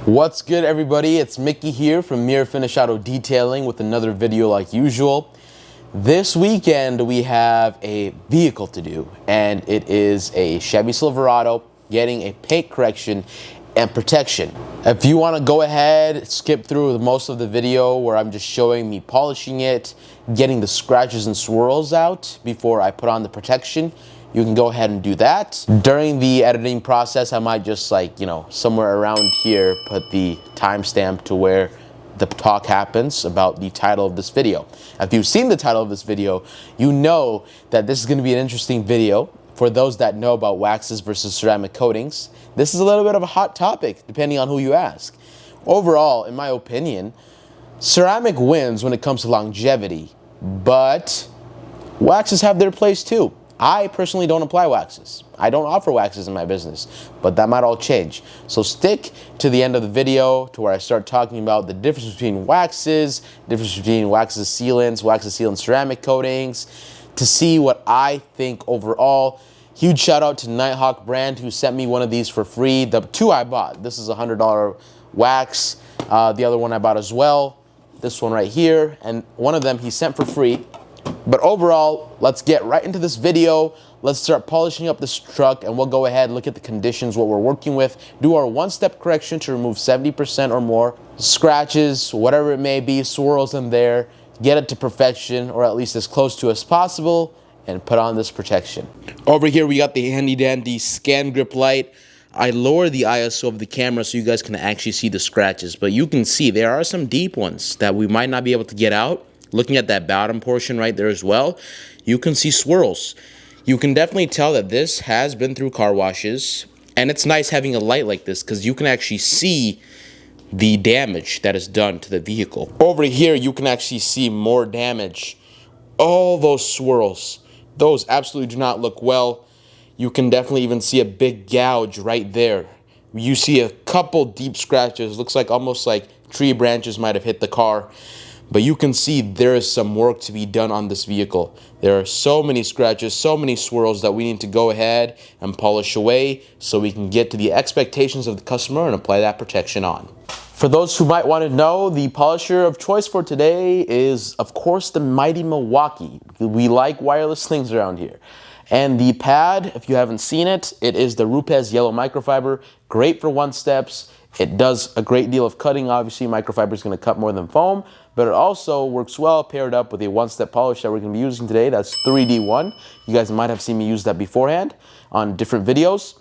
What's good, everybody? It's Mickey here from Mirror Finish Auto Detailing with another video like usual. This weekend we have a vehicle to do, and it is a Chevy Silverado getting a paint correction and protection. If you want to go ahead, skip through most of the video where I'm just showing me polishing it, getting the scratches and swirls out before I put on the protection, you can go ahead and do that. During the editing process, I might just somewhere around here, put the timestamp to where the talk happens about the title of this video. If you've seen the title of this video, you know that this is gonna be an interesting video. For those that know about waxes versus ceramic coatings, this is a little bit of a hot topic, depending on who you ask. Overall, in my opinion, ceramic wins when it comes to longevity, but waxes have their place too. I personally don't apply waxes. I don't offer waxes in my business, but that might all change. So stick to the end of the video to where I start talking about the difference between waxes, sealants, ceramic coatings, to see what I think overall. Huge shout out to Nighthawk brand who sent me one of these for free. The two I bought. This is a $100 wax. The other one I bought as well. This one right here, and one of them he sent for free. But overall, let's get right into this video. Let's start polishing up this truck, and we'll go ahead, look at the conditions, what we're working with, do our one-step correction to remove 70% or more scratches, whatever it may be, swirls in there, get it to perfection, or at least as close to as possible, and put on this protection. Over here, we got the handy-dandy scan grip light. I lower the ISO of the camera so you guys can actually see the scratches, but you can see there are some deep ones that we might not be able to get out. Looking at that bottom portion right there as well, you can see swirls. You can definitely tell that this has been through car washes, and it's nice having a light like this because you can actually see the damage that is done to the vehicle. Over here, you can actually see more damage. All those swirls, those absolutely do not look well. You can definitely even see a big gouge right there. You see a couple deep scratches, looks like almost like tree branches might have hit the car. But you can see there is some work to be done on this vehicle. There are so many scratches, so many swirls that we need to go ahead and polish away so we can get to the expectations of the customer and apply that protection on. For those who might want to know, the polisher of choice for today is, of course, the mighty Milwaukee. We like wireless things around here. And the pad, if you haven't seen it, it is the Rupes yellow microfiber. Great for one steps. It does a great deal of cutting. Obviously, microfiber is going to cut more than foam, but it also works well paired up with a one-step polish that we're going to be using today. That's 3D1. You guys might have seen me use that beforehand on different videos.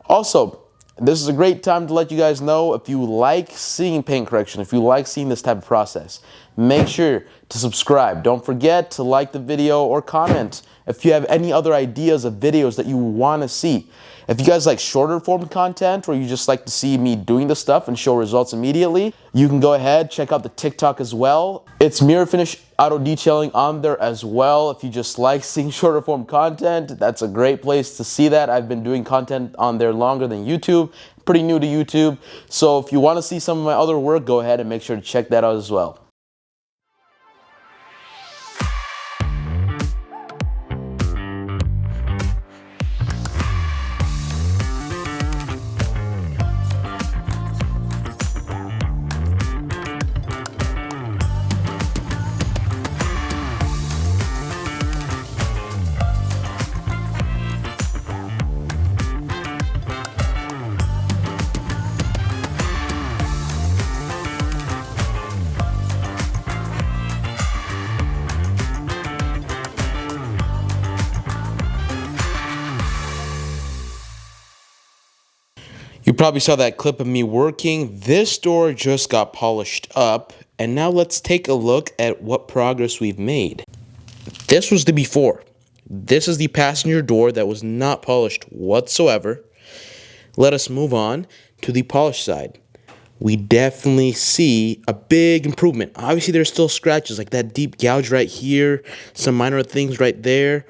Also, this is a great time to let you guys know if you like seeing paint correction, if you like seeing this type of process, make sure to subscribe. Don't forget to like the video or comment if you have any other ideas of videos that you want to see. If you guys like shorter form content or you just like to see me doing the stuff and show results immediately, you can go ahead, check out the TikTok as well. It's Mirror Finish Auto Detailing on there as well. If you just like seeing shorter form content, that's a great place to see that. I've been doing content on there longer than YouTube. Pretty new to YouTube. So if you want to see some of my other work, go ahead and make sure to check that out as well. You probably saw that clip of me working. This door just got polished up, and now let's take a look at what progress we've made. This was the before. This is the passenger door that was not polished whatsoever. Let us move on to the polished side. We definitely see a big improvement. Obviously, there's still scratches like that deep gouge right here, some minor things right there.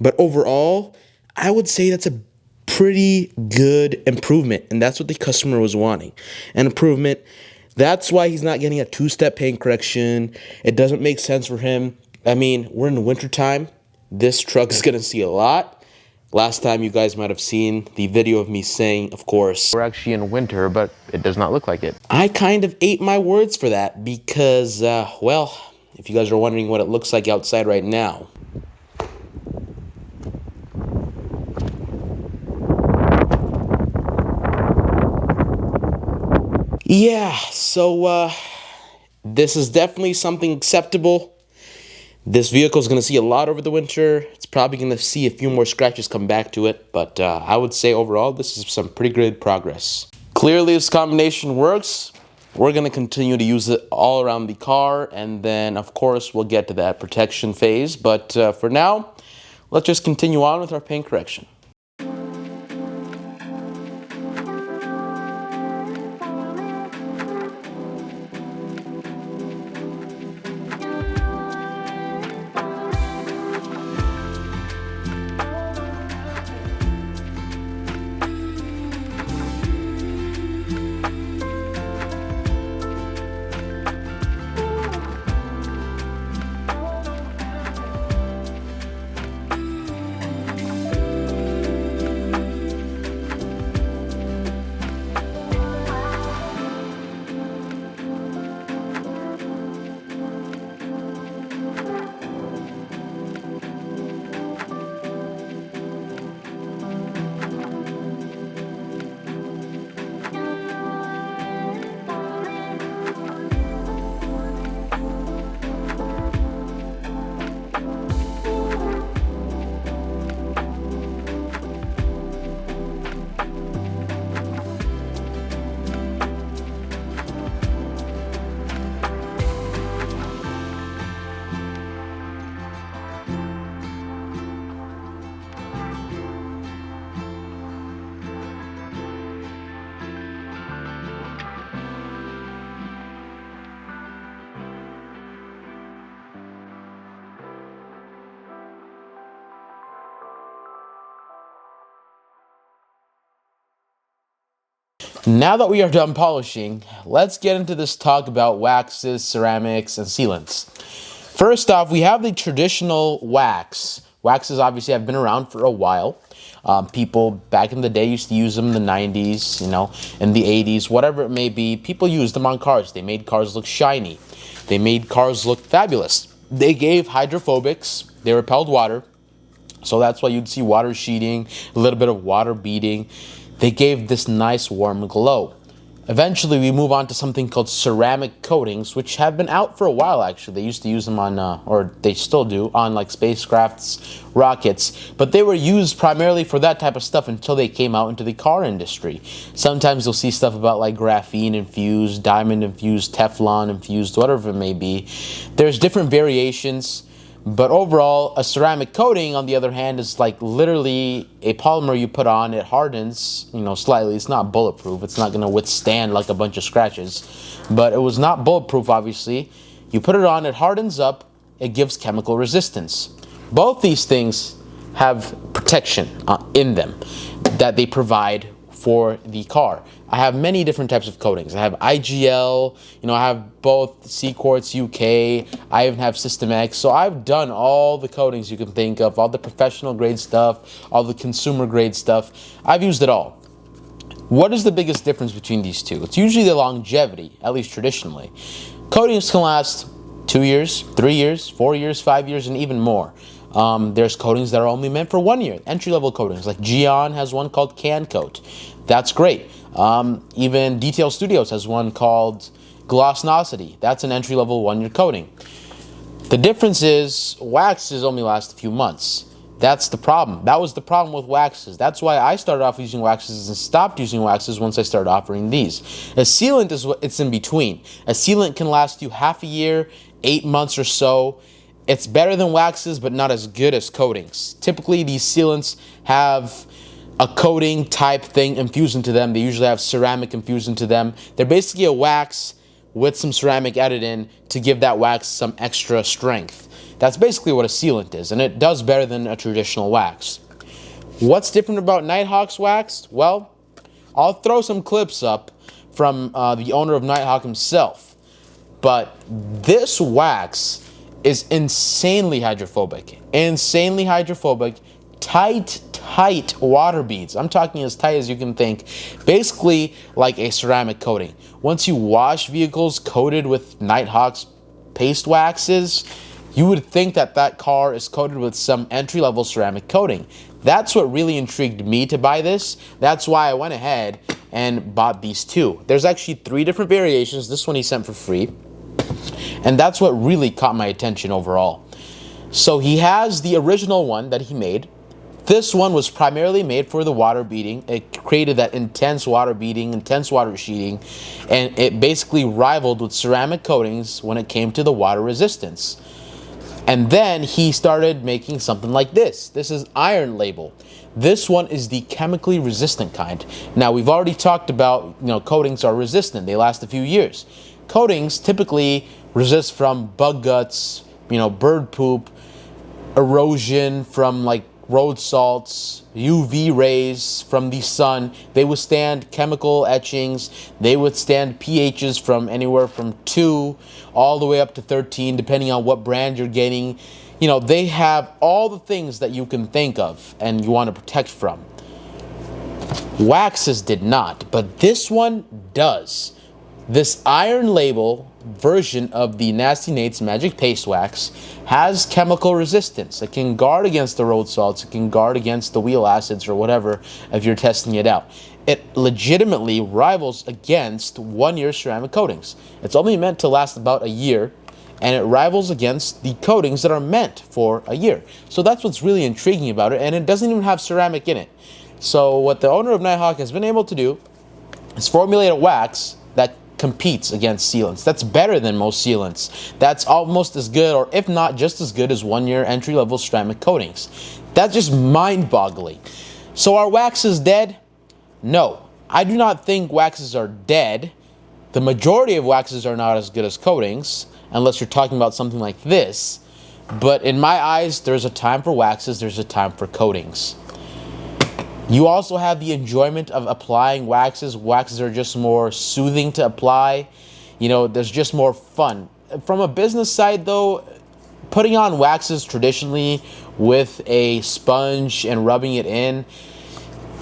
But overall, I would say that's a pretty good improvement, and that's what the customer was wanting, an improvement. That's why he's not getting a two-step paint correction. It doesn't make sense for him. I mean, we're in the winter time. This truck is going to see a lot. Last time you guys might have seen the video of me saying, of course, we're actually in winter, but it does not look like it. I kind of ate my words for that because, well, if you guys are wondering what it looks like outside right now. Yeah, so, this is definitely something acceptable. This vehicle is going to see a lot over the winter. It's probably going to see a few more scratches come back to it, but I would say overall this is some pretty good progress. Clearly this combination works. We're going to continue to use it all around the car, and then of course we'll get to that protection phase, but for now, let's just continue on with our paint correction. Now that we are done polishing, let's get into this talk about waxes, ceramics, and sealants. First off, we have the traditional wax. Waxes obviously have been around for a while. People back in the day used to use them in the 90s, you know, in the 80s, whatever it may be. People used them on cars. They made cars look shiny. They made cars look fabulous. They gave hydrophobics. They repelled water. So that's why you'd see water sheeting, a little bit of water beading. They gave this nice warm glow. Eventually we move on to something called ceramic coatings, which have been out for a while actually. They used to use them on, or they still do, on like spacecrafts, rockets, but they were used primarily for that type of stuff until they came out into the car industry. Sometimes you'll see stuff about like graphene infused, diamond infused, Teflon infused, whatever it may be. There's different variations. But overall, a ceramic coating, on the other hand, is like literally a polymer you put on, it hardens, you know, slightly. It's not bulletproof. It's not going to withstand like a bunch of scratches. But it was not bulletproof, obviously. You put it on, it hardens up, it gives chemical resistance. Both these things have protection in them that they provide for the car. I have many different types of coatings. I have IGL, you know, I have both C-Quartz UK, I even have System X. So I've done all the coatings you can think of, all the professional grade stuff, all the consumer grade stuff. I've used it all. What is the biggest difference between these two? It's usually the longevity, at least traditionally. Coatings can last 2 years, 3 years, 4 years, 5 years, and even more. There's coatings that are only meant for 1 year, entry-level coatings, like Geon has one called Can Coat. That's great. Even Detail Studios has one called Glossnosity. That's an entry-level 1-year coating. The difference is waxes only last a few months. That's the problem. That was the problem with waxes. That's why I started off using waxes and stopped using waxes once I started offering these. A sealant is what it's in between. A sealant can last you half a year, 8 months or so. It's better than waxes, but not as good as coatings. Typically, these sealants have a coating type thing infused into them. They usually have ceramic infused into them. They're basically a wax with some ceramic added in to give that wax some extra strength. That's basically what a sealant is, and it does better than a traditional wax. What's different about Nighthawk's wax? Well, I'll throw some clips up from the owner of Nighthawk himself, but this wax is insanely hydrophobic, tight tight water beads. I'm talking as tight as you can think, basically like a ceramic coating. Once you wash vehicles coated with Nighthawk's paste waxes, you would think that that car is coated with some entry-level ceramic coating. That's what really intrigued me to buy this. That's why I went ahead and bought these two. There's actually 3 different variations. This one he sent for free. And that's what really caught my attention overall. So he has the original one that he made. This one was primarily made for the water beading. It created that intense water beading, intense water sheeting, and it basically rivaled with ceramic coatings when it came to the water resistance. And then he started making something like this. This is iron label. This one is the chemically resistant kind. Now, we've already talked about, coatings are resistant. They last a few years. Coatings typically resist from bug guts, bird poop, erosion from like road salts, UV rays from the sun. They withstand chemical etchings. They withstand pHs from anywhere from 2 all the way up to 13, depending on what brand you're getting. They have all the things that you can think of and you want to protect from. Waxes did not, but this one does. This iron label version of the Nasty Nate's Magic Paste Wax has chemical resistance. It can guard against the road salts. It can guard against the wheel acids or whatever if you're testing it out. It legitimately rivals against 1-year ceramic coatings. It's only meant to last about a year, and it rivals against the coatings that are meant for a year. So that's what's really intriguing about it, and it doesn't even have ceramic in it. So what the owner of Nighthawk has been able to do is formulate a wax that competes against sealants. That's better than most sealants. That's almost as good, or if not just as good, as 1-year entry-level ceramic coatings. That's just mind-boggling. So are waxes dead? No. I do not think waxes are dead. The majority of waxes are not as good as coatings, unless you're talking about something like this. But in my eyes, there's a time for waxes, there's a time for coatings. You also have the enjoyment of applying waxes. Waxes are just more soothing to apply. There's just more fun. From a business side, though, putting on waxes traditionally with a sponge and rubbing it in,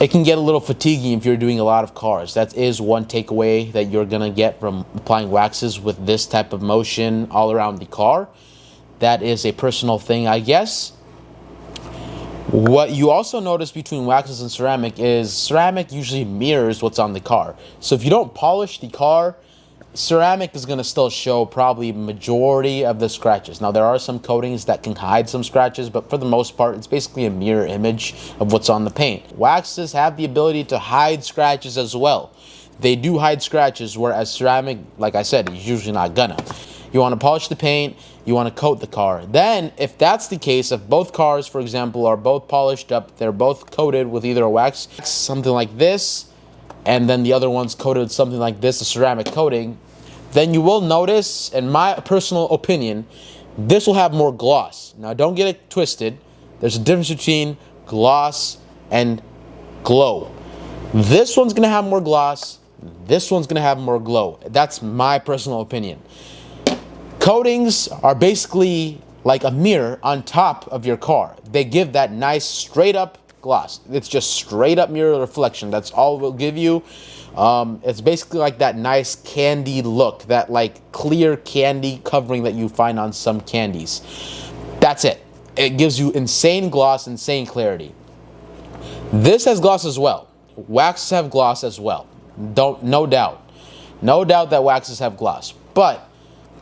it can get a little fatiguing if you're doing a lot of cars. That is one takeaway that you're going to get from applying waxes with this type of motion all around the car. That is a personal thing, I guess. What you also notice between waxes and ceramic is ceramic usually mirrors what's on the car. So if you don't polish the car, ceramic is going to still show probably majority of the scratches. Now, there are some coatings that can hide some scratches, but for the most part, it's basically a mirror image of what's on the paint. Waxes have the ability to hide scratches as well. They do hide scratches, whereas ceramic, like I said, is usually not gonna. You want to polish the paint, you want to coat the car. Then, if that's the case, if both cars, for example, are both polished up, they're both coated with either a wax, something like this, and then the other one's coated with something like this, a ceramic coating, then you will notice, in my personal opinion, this will have more gloss. Now, don't get it twisted. There's a difference between gloss and glow. This one's going to have more gloss. This one's going to have more glow. That's my personal opinion. Coatings are basically like a mirror on top of your car. They give that nice straight up gloss. It's just straight up mirror reflection. That's all it will give you. It's basically like that nice candy look, that like clear candy covering that you find on some candies. That's it. It gives you insane gloss, insane clarity. This has gloss as well. Waxes have gloss as well. No doubt. No doubt that waxes have gloss. But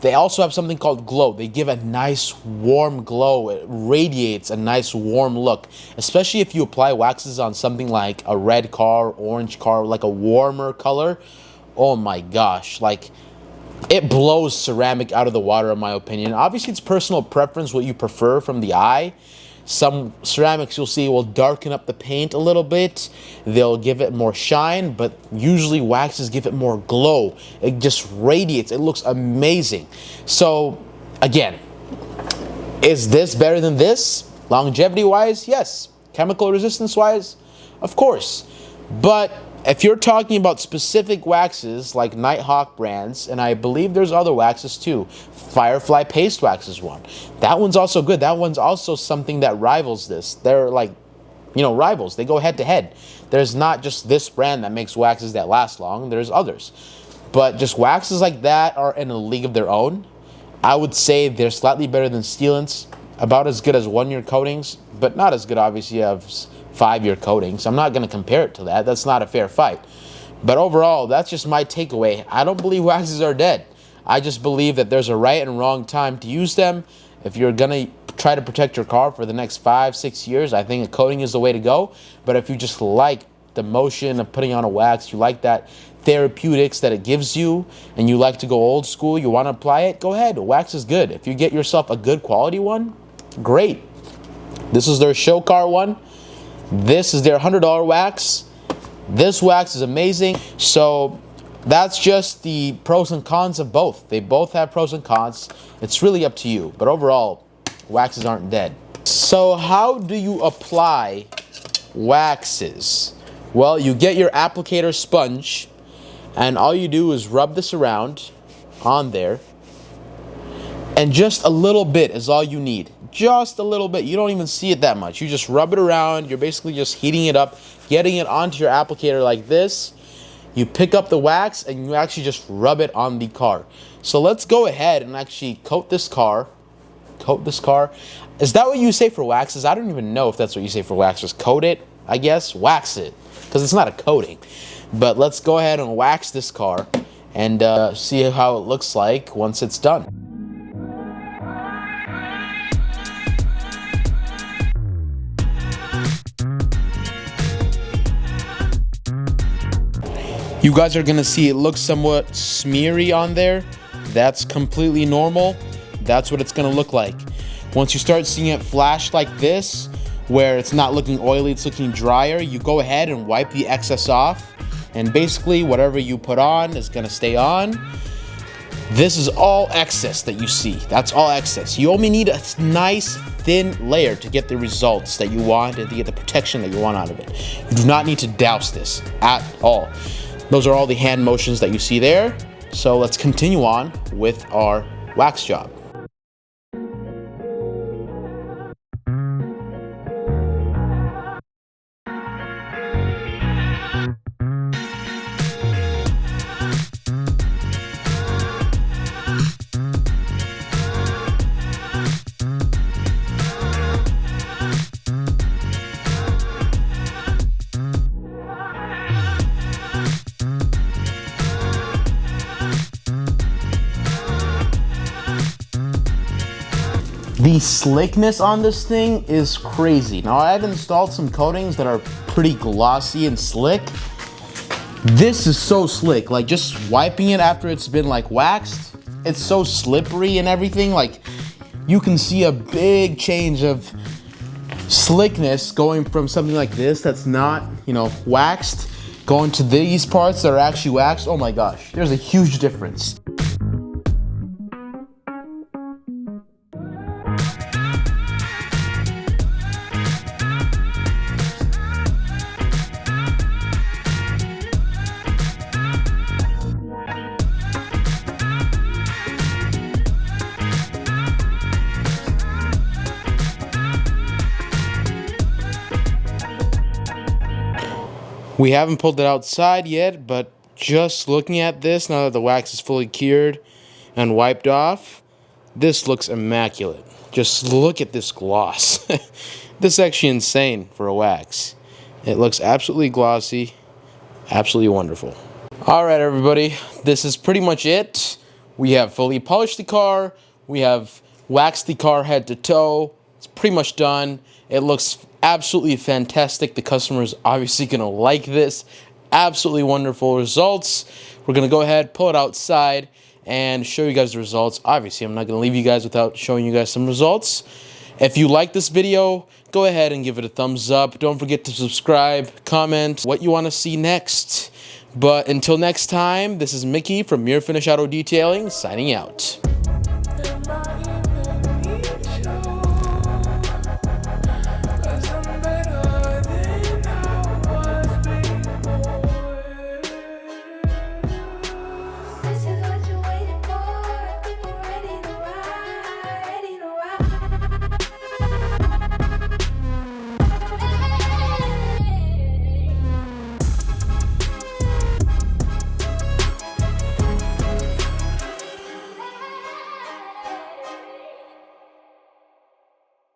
they also have something called glow. They give a nice warm glow. It radiates a nice warm look, especially if you apply waxes on something like a red car, orange car, like a warmer color. Oh my gosh, like it blows ceramic out of the water in my opinion. Obviously it's personal preference, what you prefer from the eye. Some ceramics you'll see will darken up the paint a little bit. They'll give it more shine, but usually waxes give it more glow. It just radiates. It looks amazing. So again, is this better than this? Longevity-wise, yes. Chemical resistance-wise, of course. But if you're talking about specific waxes like Nighthawk brands, and I believe there's other waxes too, Firefly Paste Wax is one. That one's also good. That one's also something that rivals this. They're like rivals. They go head to head. There's not just this brand that makes waxes that last long. There's others. But just waxes like that are in a league of their own. I would say they're slightly better than sealants, about as good as 1-year coatings, but not as good, obviously, as 5-year coatings. I'm not going to compare it to that. That's not a fair fight. But overall, that's just my takeaway. I don't believe waxes are dead. I just believe that there's a right and wrong time to use them. If you're going to try to protect your car for the next 5-6 years, I think a coating is the way to go. But if you just like the motion of putting on a wax, you like that therapeutics that it gives you, and you like to go old school, you want to apply it, go ahead. Wax is good. If you get yourself a good quality one, great. This is their show car one. This is their $100 wax. This wax is amazing. So that's just the pros and cons of both. They both have pros and cons. It's really up to you. But overall, waxes aren't dead. So how do you apply waxes? Well, you get your applicator sponge, and all you do is rub this around on there. And just a little bit is all you need. Just a little bit. You don't even see it that much. You just rub it around. You're basically just heating it up, getting it onto your applicator like this. You pick up the wax and you actually just rub it on the car. So let's go ahead and actually coat this car. Coat this car. Is that what you say for waxes? I don't even know if that's what you say for waxes. Coat it, I guess. Wax it, because it's not a coating. But let's go ahead and wax this car and see how it looks like once it's done. You guys are gonna see it looks somewhat smeary on there. That's completely normal. That's what it's gonna look like. Once you start seeing it flash like this, where it's not looking oily, it's looking drier, you go ahead and wipe the excess off. And basically whatever you put on is gonna stay on. This is all excess that you see. That's all excess. You only need a nice thin layer to get the results that you want and to get the protection that you want out of it. You do not need to douse this at all. Those are all the hand motions that you see there. So let's continue on with our wax job. The slickness on this thing is crazy. Now, I've installed some coatings that are pretty glossy and slick. This is so slick. Like, just wiping it after it's been like waxed, it's so slippery and everything. Like, you can see a big change of slickness going from something like this that's not, waxed, going to these parts that are actually waxed. Oh my gosh, there's a huge difference. We haven't pulled it outside yet, but just looking at this, now that the wax is fully cured and wiped off, this looks immaculate. Just look at this gloss. This is actually insane for a wax. It looks absolutely glossy, absolutely wonderful. All right, everybody, this is pretty much it. We have fully polished the car. We have waxed the car head to toe. It's pretty much done. It looks absolutely fantastic. The customer is obviously going to like this. Absolutely wonderful results. We're going to go ahead, pull it outside, and show you guys the results. Obviously, I'm not going to leave you guys without showing you guys some results. If you like this video, go ahead and give it a thumbs up. Don't forget to subscribe, comment what you want to see next. But until next time, this is Mickey from Mirror Finish Auto Detailing, signing out.